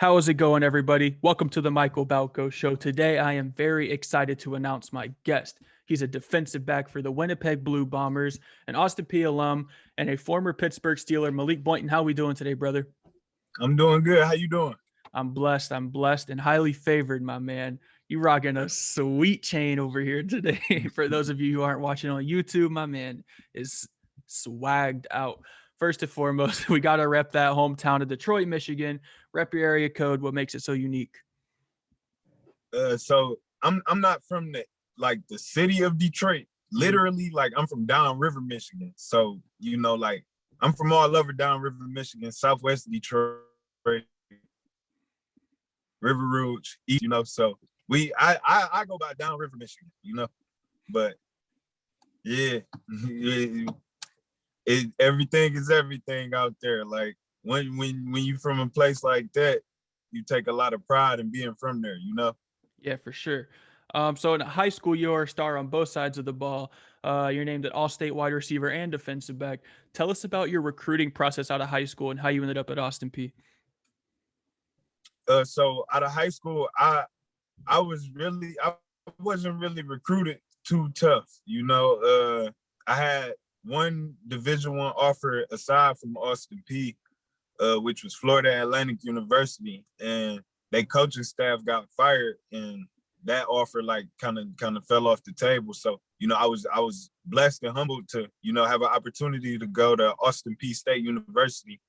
How is it going, everybody? Welcome to the Michael Balco Show. Today, I am very excited to announce my guest. He's a defensive back for the Winnipeg Blue Bombers, an Austin Peay alum, and a former Pittsburgh Steeler. Malik Boynton, how we doing today, brother? I'm doing good. How you doing? I'm blessed, and highly favored, my man. You rocking a sweet chain over here today. For those of you who aren't watching on YouTube, my man is swagged out. First and foremost, we got to rep that hometown of Detroit, Michigan. Rep your area code. What makes it so unique? So I'm not from the city of Detroit. Literally, I'm from downriver Michigan. So I'm from all over downriver Michigan, southwest Detroit, River Rouge, East. So I go by downriver Michigan. But yeah, everything is everything out there. Like when you from a place like that, you take a lot of pride in being from there. Yeah, for sure. So in high school, you're a star on both sides of the ball. You're named an all-state wide receiver and defensive back. Tell us about your recruiting process out of high school and how you ended up at Austin Peay. So out of high school, I wasn't really recruited too tough. I had one Division I offer aside from Austin Peay, which was Florida Atlantic University, and their coaching staff got fired, and that offer kind of fell off the table. So I was blessed and humbled to have an opportunity to go to Austin Peay State University.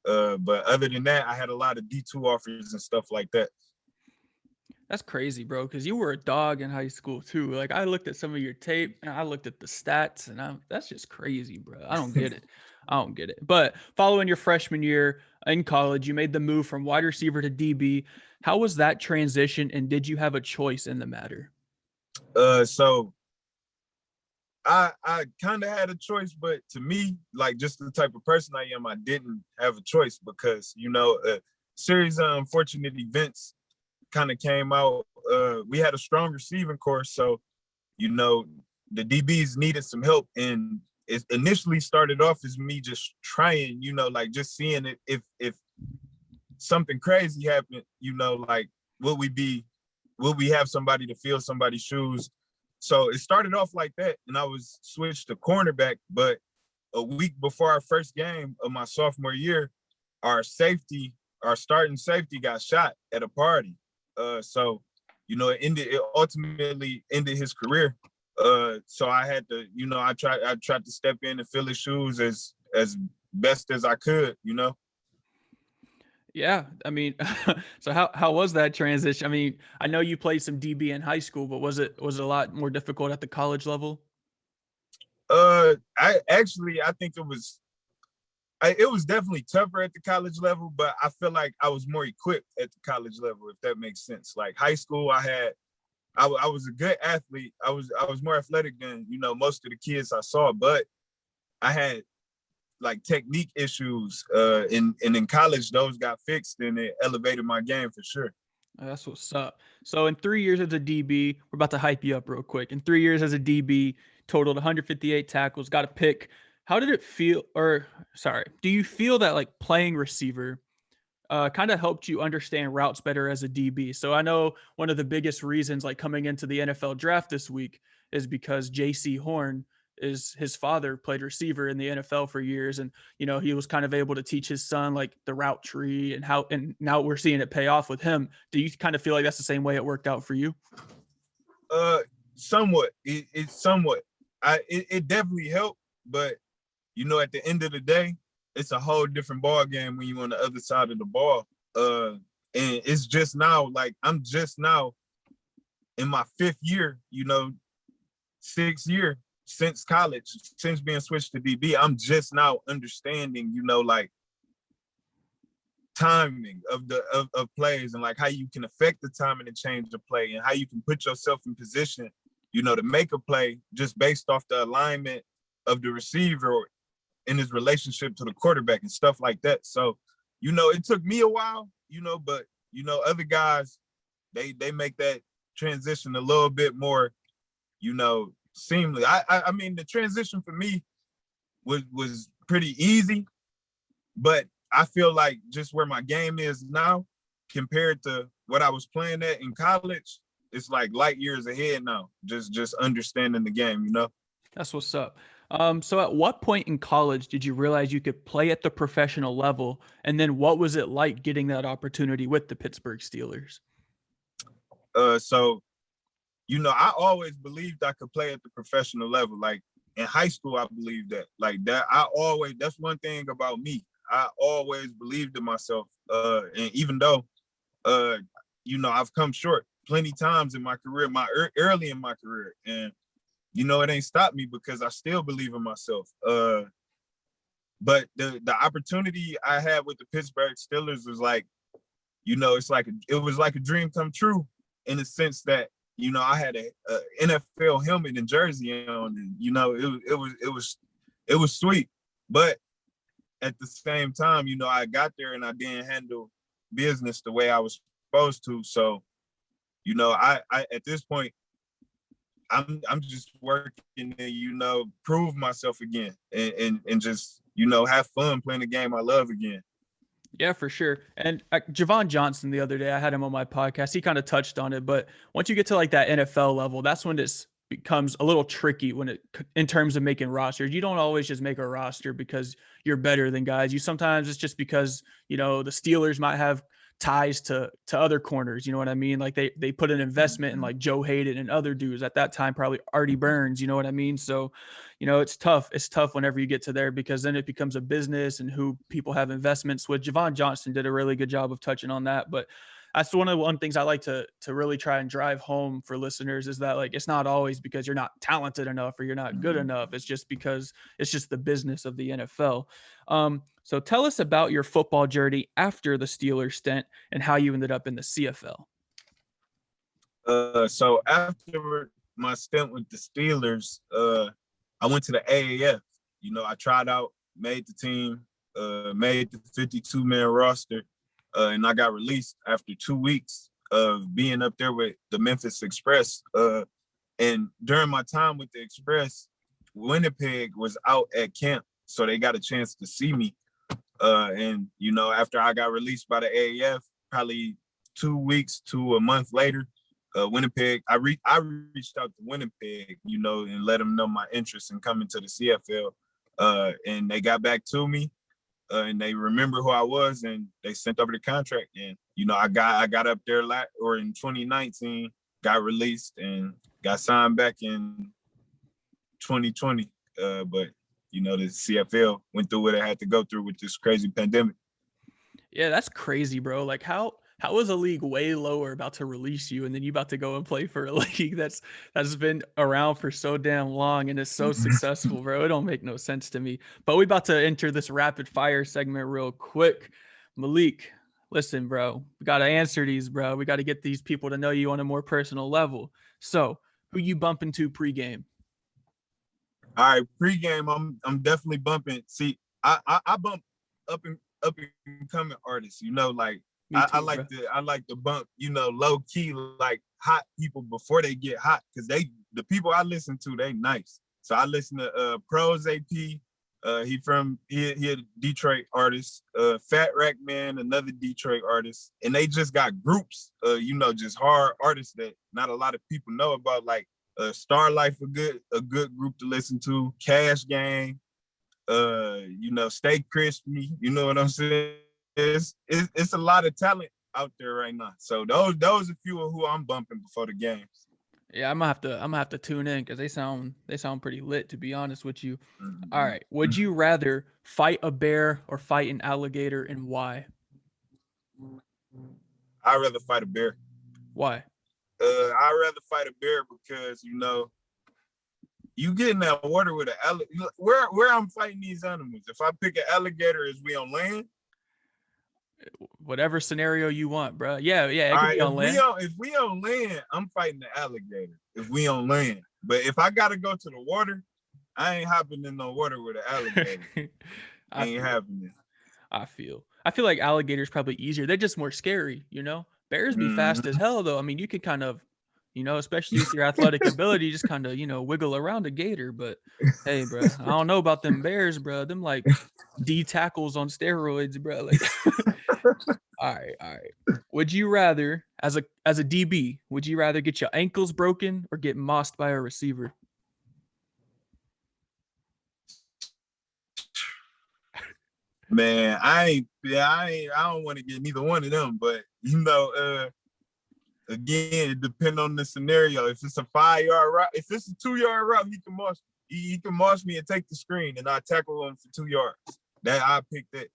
But other than that, I had a lot of D2 offers and stuff like that. That's crazy, bro, because you were a dog in high school too. Like I looked at some of your tape and I looked at the stats, and that's just crazy, bro. I don't get it. I don't get it. But following your freshman year in college, you made the move from wide receiver to DB. How was that transition, and did you have a choice in the matter? So I kind of had a choice, but to me, just the type of person I am, I didn't have a choice because, a series of unfortunate events kind of came out. We had a strong receiving corps, so, the DBs needed some help. And it initially started off as me just trying, just seeing it. If something crazy happened, will we have somebody to fill somebody's shoes? So it started off like that, and I was switched to cornerback. But a week before our first game of my sophomore year, our starting safety got shot at a party. So it ultimately ended his career. So I had to, I tried to step in and fill his shoes as best as I could. Yeah, I mean, so how was that transition? I mean, I know you played some DB in high school, but was it a lot more difficult at the college level? I think it was definitely tougher at the college level, but I feel like I was more equipped at the college level, if that makes sense. Like high school, I was a good athlete. I was more athletic than most of the kids I saw, but I had technique issues. And in college, those got fixed, and it elevated my game for sure. That's what's up. So in 3 years as a DB, we're about to hype you up real quick. In 3 years as a DB, totaled 158 tackles, got a pick. How did it feel, do you feel that playing receiver kind of helped you understand routes better as a DB? So I know one of the biggest reasons coming into the NFL draft this week is because J.C. Horn, his father played receiver in the NFL for years, and he was kind of able to teach his son the route tree and now we're seeing it pay off with him. Do you kind of feel like that's the same way it worked out for you? Somewhat. It's somewhat. It definitely helped, but at the end of the day, it's a whole different ball game when you're on the other side of the ball. And it's just now, I'm just now in my fifth year, 6th year since college, since being switched to DB. I'm just now understanding, timing of plays, and how you can affect the timing and change the play, and how you can put yourself in position, to make a play just based off the alignment of the receiver in his relationship to the quarterback and stuff like that. So, it took me a while, but other guys, they make that transition a little bit more, seamless. I mean, the transition for me was pretty easy, but I feel like just where my game is now, compared to what I was playing at in college, it's like light years ahead now. Just understanding the game, you know. That's what's up. So at what point in college did you realize you could play at the professional level? And then what was it like getting that opportunity with the Pittsburgh Steelers? So I always believed I could play at the professional level. Like in high school, I believed that. Like that, that's one thing about me. I always believed in myself. And even though, I've come short plenty times in my career, early in my career, and it ain't stopped me because I still believe in myself. But the opportunity I had with the Pittsburgh Steelers was like, it was like a dream come true in the sense that, I had a NFL helmet and jersey on, and it was sweet. But at the same time, I got there and I didn't handle business the way I was supposed to. So, I at this point, I'm just working to, prove myself again and just, have fun playing the game I love again. Yeah, for sure. And Javon Johnson the other day, I had him on my podcast. He kind of touched on it, but once you get to like that NFL level, that's when it becomes a little tricky in terms of making rosters. You don't always just make a roster because you're better than guys. Sometimes it's just because, the Steelers might have ties to other corners. You know what I mean? Like they put an investment in like Joe Hayden and other dudes at that time, probably Artie Burns, you know what I mean? So, it's tough. It's tough whenever you get to there because then it becomes a business and who people have investments with. Javon Johnson did a really good job of touching on that, but that's one things I like to really try and drive home for listeners is that like it's not always because you're not talented enough or you're not good enough. It's just because it's just the business of the NFL. So tell us about your football journey after the Steelers stint and how you ended up in the CFL. So after my stint with the Steelers, I went to the AAF. I tried out, made the team, made the 52-man roster. And I got released after 2 weeks of being up there with the Memphis Express. And during my time with the Express, Winnipeg was out at camp, so they got a chance to see me. And after I got released by the AAF, probably 2 weeks to a month later, Winnipeg, I reached out to Winnipeg, and let them know my interest in coming to the CFL. And they got back to me. And they remember who I was, and they sent over the contract. And I got up there in 2019, got released, and got signed back in 2020. But the CFL went through what it had to go through with this crazy pandemic. Yeah, that's crazy, bro. Like how is a league way lower about to release you and then you about to go and play for a league that's been around for so damn long and is so successful, bro? It don't make no sense to me. But we about to enter this rapid fire segment real quick. Malik, listen, bro, we got to answer these, bro. We got to get these people to know you on a more personal level. So who you bumping to pregame? All right, pregame, I'm definitely bumping. See, I bump up and coming artists, like too, I like to bump, low key, like hot people before they get hot, because the people I listen to, they nice. So I listen to Pros AP. He a Detroit artist. Fat Rack Man, another Detroit artist, and they just got groups. Just hard artists that not a lot of people know about, like Star Life, a good group to listen to. Cash Gang. Stay Crispy. You know what I'm saying? It's a lot of talent out there right now. So those a few of who I'm bumping before the games. Yeah, I'm gonna have to tune in because they sound pretty lit, to be honest with you. All right, would you rather fight a bear or fight an alligator, and why? I'd rather fight a bear. Why? I'd rather fight a bear because you get in that water with an alligator. Where I'm fighting these animals. If I pick an alligator, is we on land? Whatever scenario you want, bro. Yeah, it could be on land. If we on land, I'm fighting the alligator. If we on land, but if I gotta go to the water, I ain't hopping in no water with an alligator. Ain't happening. I feel like alligators probably easier. They're just more scary, Bears be fast as hell, though. I mean, you could kind of, you know, especially with your athletic ability, just kind of, you know, wiggle around a gator. But hey, bro, I don't know about them bears, bro. Them like D tackles on steroids, bro. Like, all right, all right. Would you rather, as a DB, would you rather get your ankles broken or get mossed by a receiver? Man, I don't want to get neither one of them, but you know, again, it depends on the scenario. If it's a 5-yard route, if it's a 2-yard route, he can march. He can march me and take the screen, and I tackle him for 2 yards. That I picked that.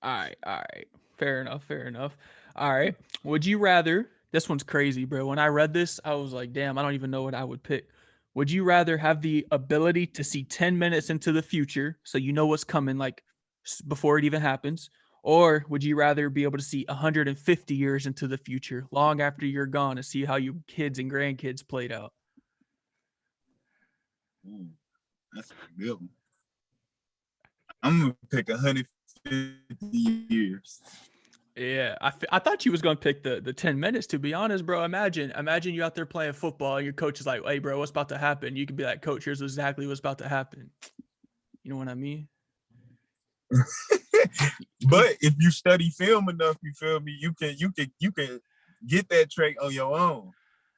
All right. Fair enough. All right. Would you rather? This one's crazy, bro. When I read this, I was like, damn, I don't even know what I would pick. Would you rather have the ability to see 10 minutes into the future, so you know what's coming, like before it even happens, or would you rather be able to see 150 years into the future, long after you're gone, to see how your kids and grandkids played out? Ooh, that's a good one. I'm gonna pick 150 years. Yeah, I thought you was gonna pick the 10 minutes, to be honest, bro. Imagine you out there playing football and your coach is like, "Hey, bro, what's about to happen?" You could be like, "Coach, here's exactly what's about to happen." You know what I mean? But if you study film enough, you feel me, you can get that trait on your own.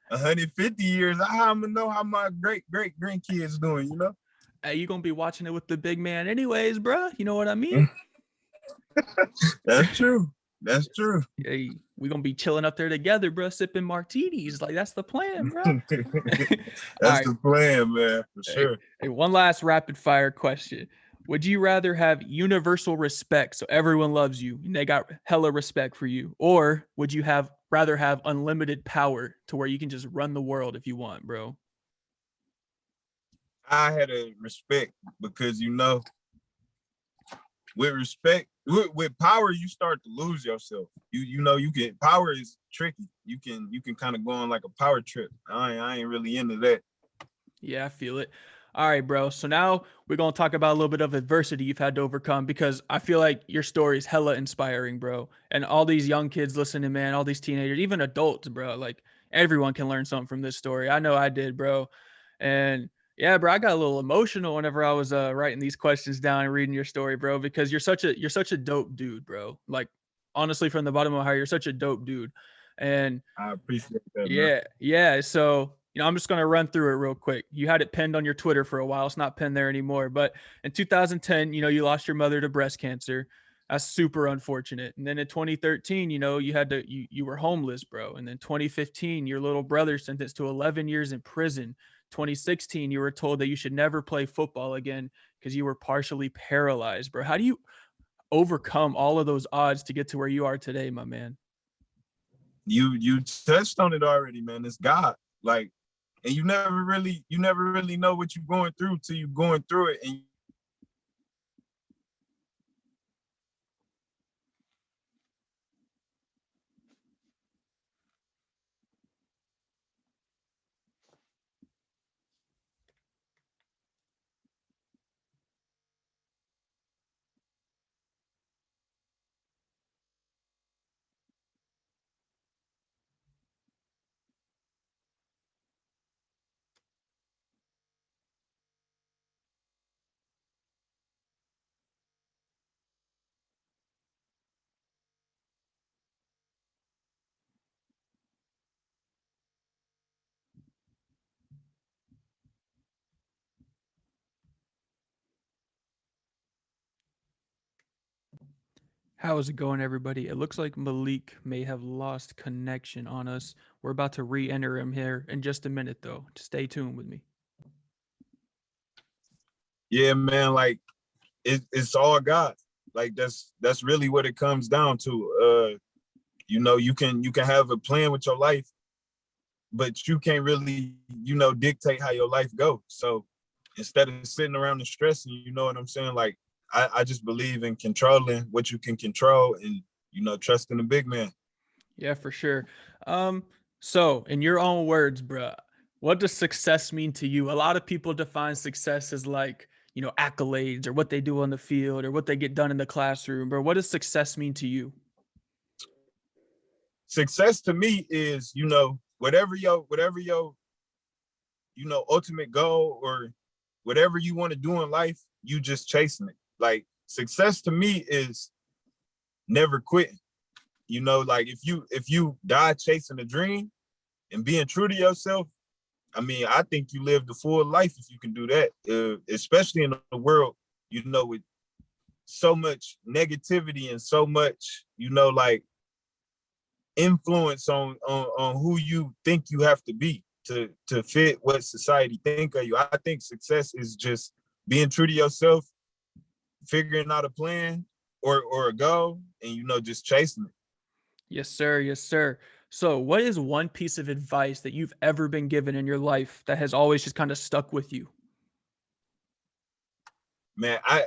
150 years, I'm gonna know how my great grandkids doing, you know? Hey, you gonna be watching it with the big man anyways, bro. You know what I mean? That's true. That's true. Hey, we gonna be chilling up there together, bro, sipping martinis. Like, that's the plan, bro. That's the plan, man, for sure. Hey, one last rapid fire question. Would you rather have universal respect, so everyone loves you and they got hella respect for you, or would you rather have unlimited power to where you can just run the world if you want, bro? I had a respect because, you know, with respect, with power, you start to lose yourself. You know, you get power is tricky. You can kind of go on like a power trip. I ain't really into that. Yeah, I feel it. All right, bro. So now we're going to talk about a little bit of adversity you've had to overcome, because I feel like your story is hella inspiring, bro. And all these young kids listening, man, all these teenagers, even adults, bro, like everyone can learn something from this story. I know I did, bro. And yeah, bro, I got a little emotional whenever I was writing these questions down and reading your story, bro, because you're such a dope dude, bro. Like, honestly, from the bottom of my heart, you're such a dope dude. And I appreciate that, man. yeah. So, you know, I'm just going to run through it real quick. You had it pinned on your Twitter for a while. It's not pinned there anymore. But in 2010, you know, you lost your mother to breast cancer. That's super unfortunate. And then in 2013, you know, you were homeless, bro. And then 2015, your little brother sentenced to 11 years in prison. 2016, you were told that you should never play football again because you were partially paralyzed, bro. How do you overcome all of those odds to get to where you are today, my man? You touched on it already, man. It's God. Like, and you never really know what you're going through till you're going through it. And How is it going, everybody? It looks like Malik may have lost connection on us. We're about to re-enter him here in just a minute, though. Just stay tuned with me. yeah, man, like it's all God. Like that's really what it comes down to. You know, you can have a plan with your life, but you can't really, you know, dictate how your life goes. So instead of sitting around and stressing, you know what I'm saying? Like, I just believe in controlling what you can control and, you know, trusting the big man. Yeah, for sure. So in your own words, bruh, what does success mean to you? A lot of people define success as like, you know, accolades or what they do on the field or what they get done in the classroom. But what does success mean to you? Success to me is, you know, whatever your ultimate goal or whatever you want to do in life, you just chasing it. Like success to me is never quitting. Like if you die chasing a dream and being true to yourself, I mean, I think you live the full life if you can do that, especially in a world, with so much negativity and so much, like influence on who you think you have to be to fit what society think of you. I think success is just being true to yourself, figuring out a plan or a goal, and just chasing it. Yes, sir. Yes, sir. So, what is one piece of advice that you've ever been given in your life that has always just kind of stuck with you? Man, I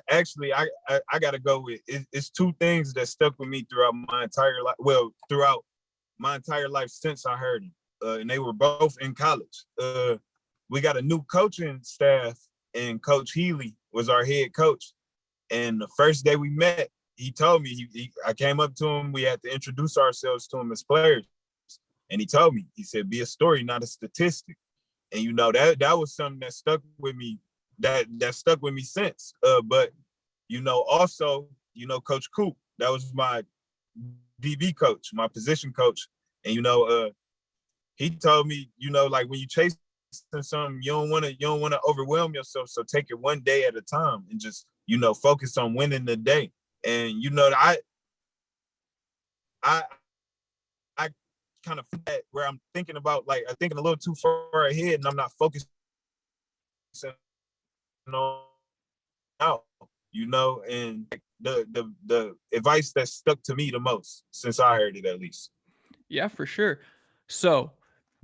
gotta go with it's two things that stuck with me throughout my entire life. Well, throughout my entire life since I heard them, and they were both in college. We got a new coaching staff, and Coach Healy was our head coach. And the first day we met, he told me, I came up to him. We had to introduce ourselves to him as players, and he told me, he said, "Be a story, not a statistic." And that was something that stuck with me. That stuck with me since. But also, Coach Coop, that was my DB coach, my position coach, and he told me, like when you chase something, you don't want to overwhelm yourself. So take it one day at a time and just focus on winning the day. And I kind of where I'm thinking about, like, I'm thinking a little too far ahead, and I'm not focusing on out, and the advice that stuck to me the most since I heard it, at least. Yeah, for sure. So,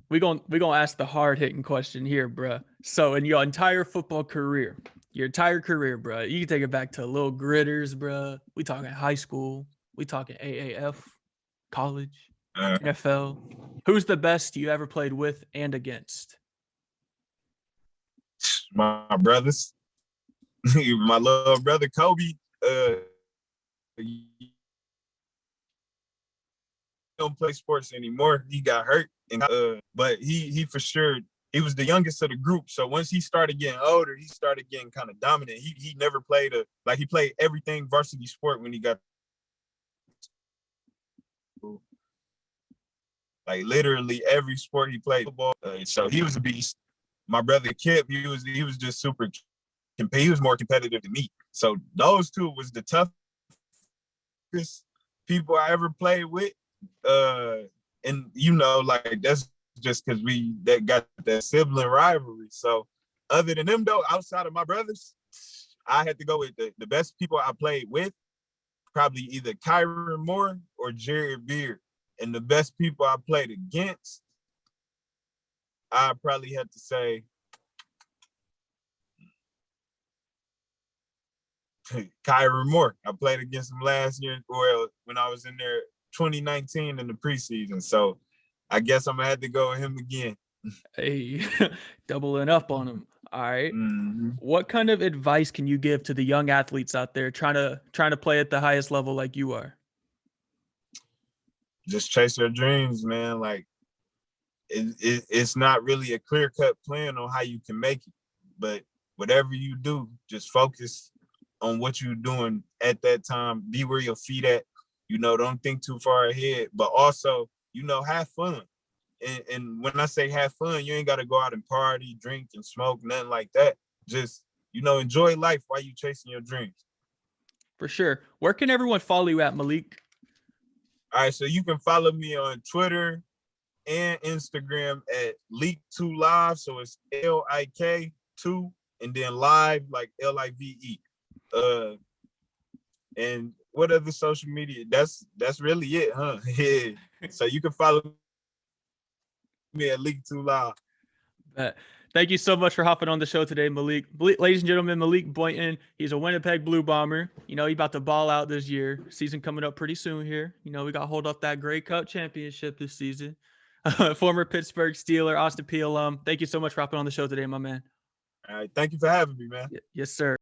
we're going to ask the hard-hitting question here, bruh. So, in your entire football career, bruh, you can take it back to little gritters, bruh. We talking high school, we talking AAF, college, NFL. Who's the best you ever played with and against? My brothers. My little brother Kobe. He don't play sports anymore. He got hurt, but he for sure, he was the youngest of the group. So once he started getting older, he started getting kind of dominant. He never played he played everything varsity sport when he got, like, literally every sport he played. Football. So he was a beast. My brother Kip, he was just super. He was more competitive than me. So those two was the toughest people I ever played with. And like, that's just because that got that sibling rivalry. So other than them though, outside of my brothers, I had to go with the best people I played with, probably either Kyron Moore or Jared Beard. And the best people I played against, I probably had to say Kyron Moore. I played against him last year, or when I was in there 2019 in the preseason. So I guess I'm gonna have to go with him again. Hey, doubling up on him. All right. Mm-hmm. What kind of advice can you give to the young athletes out there trying to play at the highest level like you are? Just chase their dreams, man. Like it's not really a clear-cut plan on how you can make it, but whatever you do, just focus on what you're doing at that time. Be where your feet at. Don't think too far ahead, but also, have fun. And when I say have fun, you ain't got to go out and party, drink, and smoke, nothing like that. Just, enjoy life while you chasing your dreams. For sure. Where can everyone follow you at, Malik? All right, so you can follow me on Twitter and Instagram at Leak2Live. So it's LIK2 and then live, like LIVE. And what other social media? That's really it, huh? Yeah. So you can follow me at Leak2Live. Thank you so much for hopping on the show today, Malik. Ladies and gentlemen, Malik Boynton. He's a Winnipeg Blue Bomber. He's about to ball out this year. Season coming up pretty soon here. We got to hold up that Grey Cup championship this season. Former Pittsburgh Steeler, Austin P alum. Thank you so much for hopping on the show today, my man. All right. Thank you for having me, man. Yes, sir.